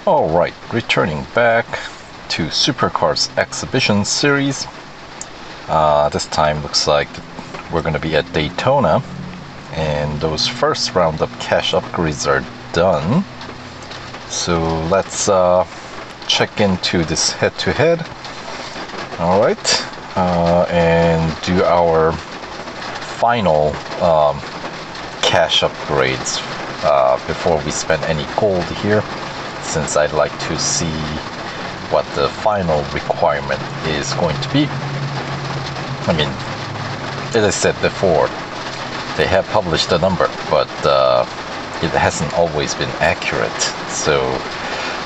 Alright, returning back to Supercars Exhibition Series. This time looks like we're going to be at Daytona, and those first roundup cash upgrades are done. So let's check into this head-to-head. Alright, and do our final cash upgrades before we spend any gold here, since I'd like to see what the final requirement is going to be. I mean, as I said before, they have published a number, but it hasn't always been accurate. So,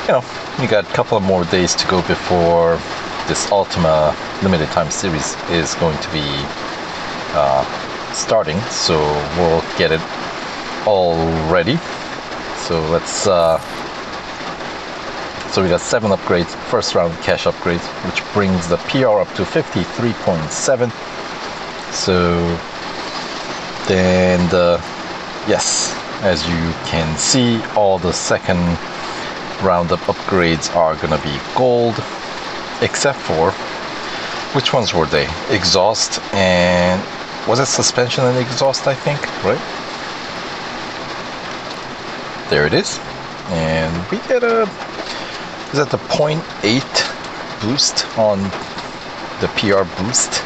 you know, you got a couple of more days to go before this Altima limited time series is going to be starting. So we'll get it all ready. So let's so we got 7 upgrades, first round cash upgrades, which brings the PR up to 53.7. So then yes, as you can see, all the second roundup upgrades are gonna be gold, except for, which ones were they? Exhaust and, was it suspension and exhaust, I think, right? There it is. And we get a, is that the 0.8 boost on the PR boost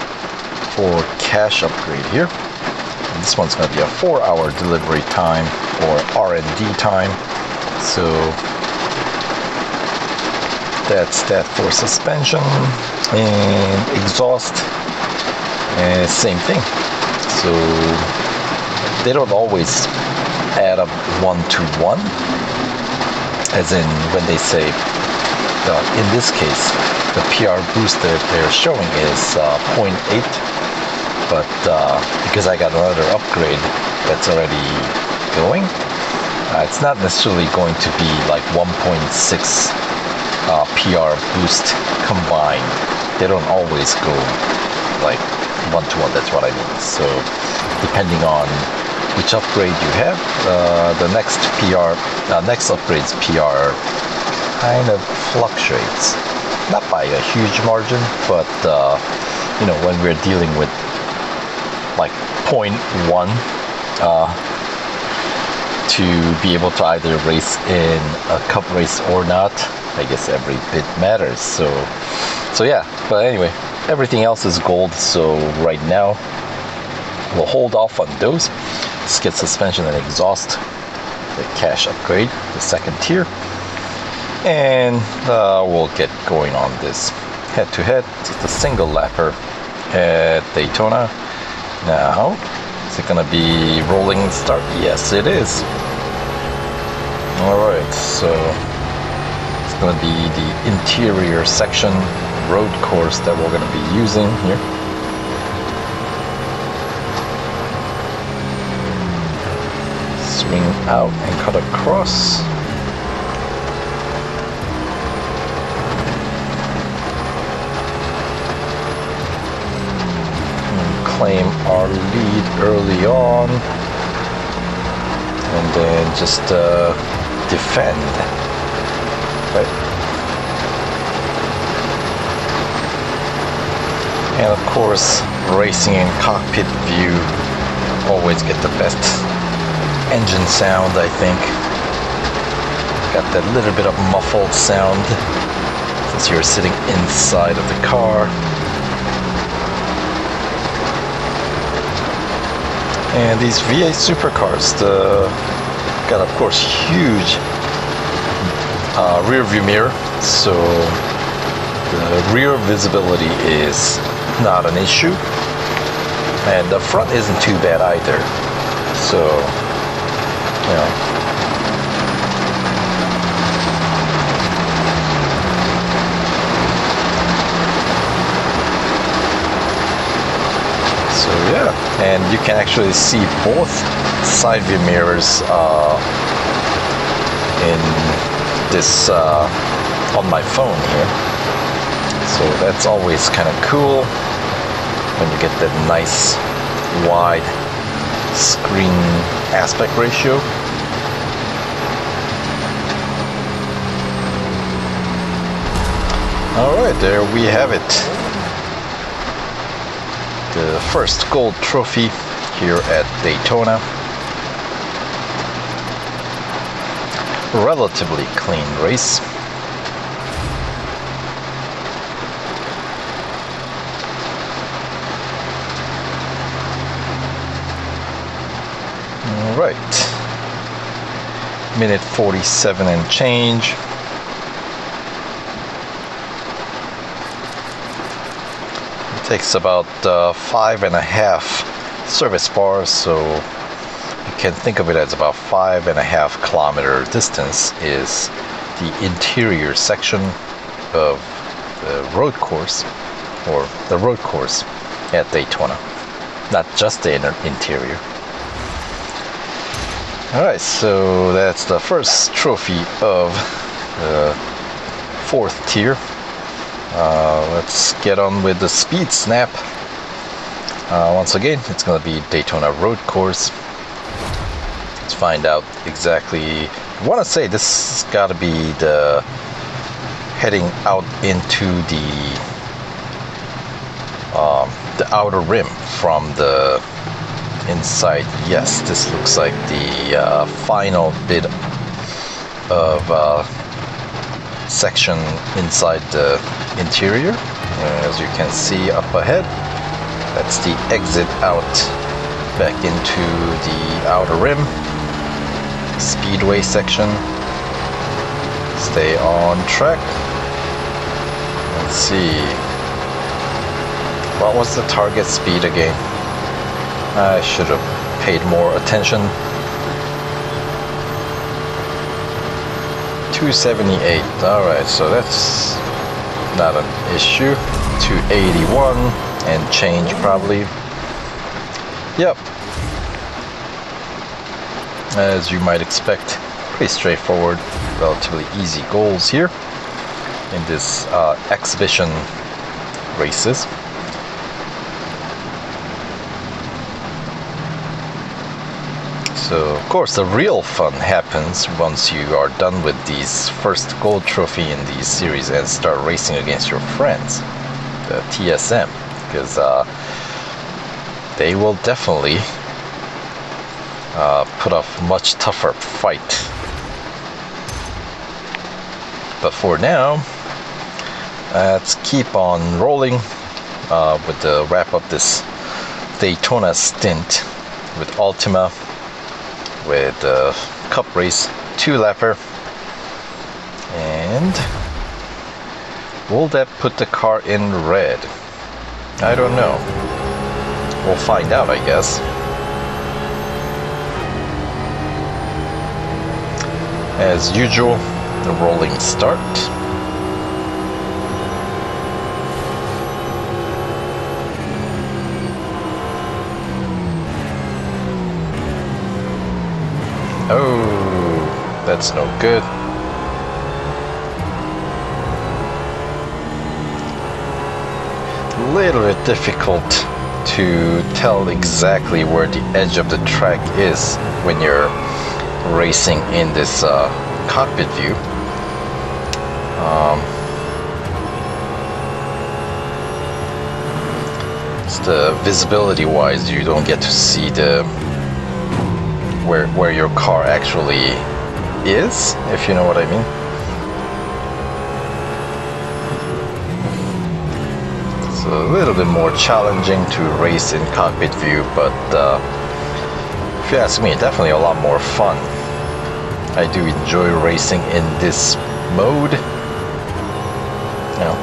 for cash upgrade here. And this one's going to be a 4-hour delivery time or R&D time. So that's that for suspension. And exhaust, and same thing. So they don't always add up 1-to-1, as in when they say, in this case, the PR boost that they're showing is 0.8, but because I got another upgrade that's already going, it's not necessarily going to be like 1.6 PR boost combined. They don't always go like 1-to-1, that's what I mean. So depending on which upgrade you have, the next upgrade's PR kind of fluctuates, not by a huge margin, but you know, when we're dealing with like 0.1 to be able to either race in a cup race or not, I guess every bit matters. So yeah, but anyway, everything else is gold, so right now we'll hold off on those. Let's get suspension and exhaust, the cash upgrade, the second tier, and we'll get going on this head-to-head. It's a single lapper at Daytona. Now, is it going to be rolling start? Yes, it is. Alright, so it's going to be the interior section road course that we're going to be using here. Swing out and cut across. And claim our lead early on, and then just defend, right? And of course, racing in cockpit view, always get the best engine sound, I think. Got that little bit of muffled sound since you're sitting inside of the car. And these V8 Supercars, got of course huge rear view mirror, so the rear visibility is not an issue, and the front isn't too bad either. So, you know, so yeah, and you can actually see both side view mirrors in this on my phone here. So that's always kind of cool when you get that nice wide screen aspect ratio. Alright, there we have it. The first gold trophy here at Daytona. Relatively clean race. Alright. Minute 47 and change. Takes about 5.5 service bars, so you can think of it as about 5.5 kilometer distance is the interior section of the road course, or the road course at Daytona, not just the interior. Alright, so that's the first trophy of the fourth tier. Let's get on with the speed snap. Once again, it's going to be Daytona road course. Let's find out exactly. I want to say this has got to be the heading out into the outer rim from the inside. Yes, this looks like the final bit of section inside the interior. As you can see up ahead, that's the exit out back into the outer rim. Speedway section. Stay on track. Let's see, what was the target speed again? I should have paid more attention. 278. Alright, so that's not an issue. 281 and change probably. Yep. As you might expect, pretty straightforward, relatively easy goals here in this exhibition races. So, of course, the real fun happens once you are done with these first gold trophy in these series and start racing against your friends, the TSM, because they will definitely put up much tougher fight. But for now, let's keep on rolling with the wrap up this Daytona stint with Altima, with the cup race 2-lapper. And will that put the car in red? I don't know. We'll find out, I guess. As usual, the rolling start. Oh, that's no good. A little bit difficult to tell exactly where the edge of the track is when you're racing in this cockpit view. It's the visibility wise, you don't get to see the where your car actually is, if you know what I mean. It's a little bit more challenging to race in cockpit view, but if you ask me, definitely a lot more fun. I do enjoy racing in this mode, you know,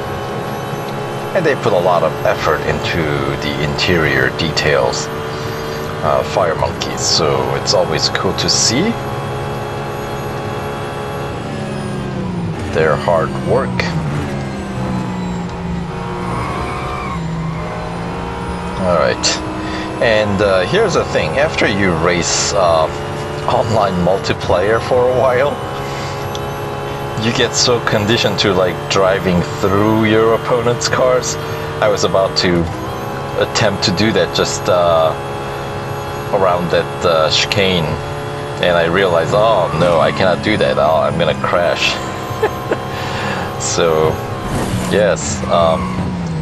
and they put a lot of effort into the interior details. Fire monkeys, so it's always cool to see their hard work. Alright, and here's the thing, after you race online multiplayer for a while, you get so conditioned to like driving through your opponent's cars. I was about to attempt to do that just around that chicane, and I realized, oh no, I cannot do that. Oh, I'm gonna crash. So Yes,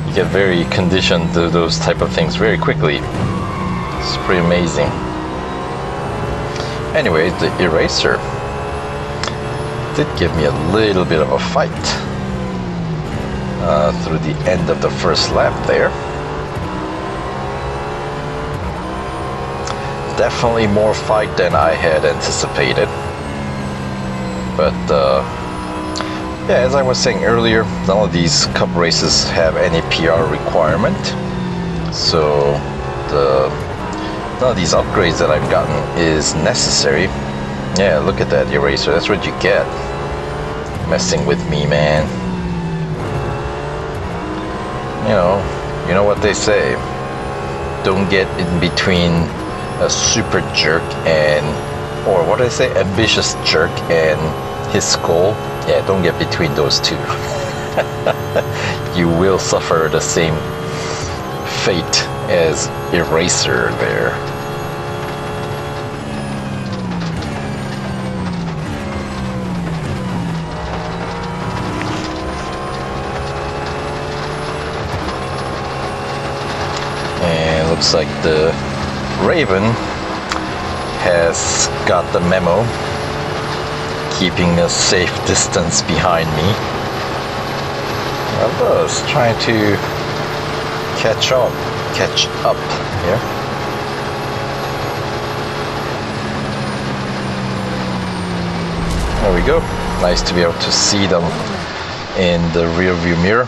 you get very conditioned to those type of things very quickly. It's pretty amazing. Anyway, the eraser did give me a little bit of a fight through the end of the first lap there. Definitely more fight than I had anticipated. But yeah, as I was saying earlier, none of these cup races have any PR requirement. So none of these upgrades that I've gotten is necessary. Yeah, look at that eraser. That's what you get. Messing with me, man. You know what they say. Don't get in between a super jerk and, or what do I say, ambitious jerk and his skull. Yeah, don't get between those two. You will suffer the same fate as eraser there. And looks like the Raven has got the memo, keeping a safe distance behind me. I was trying to catch up here. There we go. Nice to be able to see them in the rear view mirror.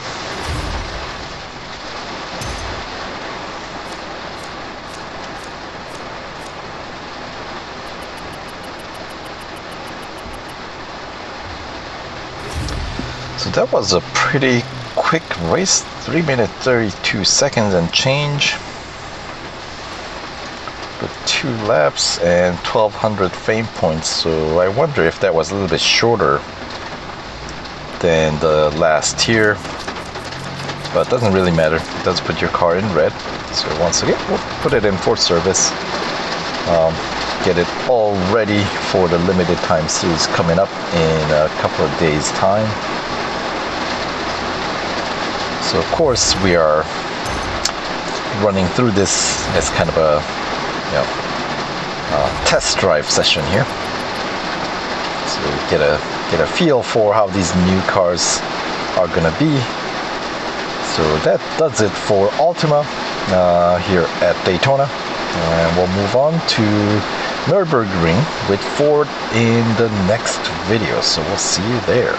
So that was a pretty quick race, 3 minutes 32 seconds and change, with 2 laps and 1200 fame points. So I wonder if that was a little bit shorter than the last tier, but it doesn't really matter. It does put your car in red. So once again, we'll put it in for service, get it all ready for the limited time series coming up in a couple of days time. So of course we are running through this as kind of a test drive session here. So get a feel for how these new cars are gonna be. So that does it for Altima here at Daytona, and we'll move on to Nürburgring with Ford in the next video. So we'll see you there.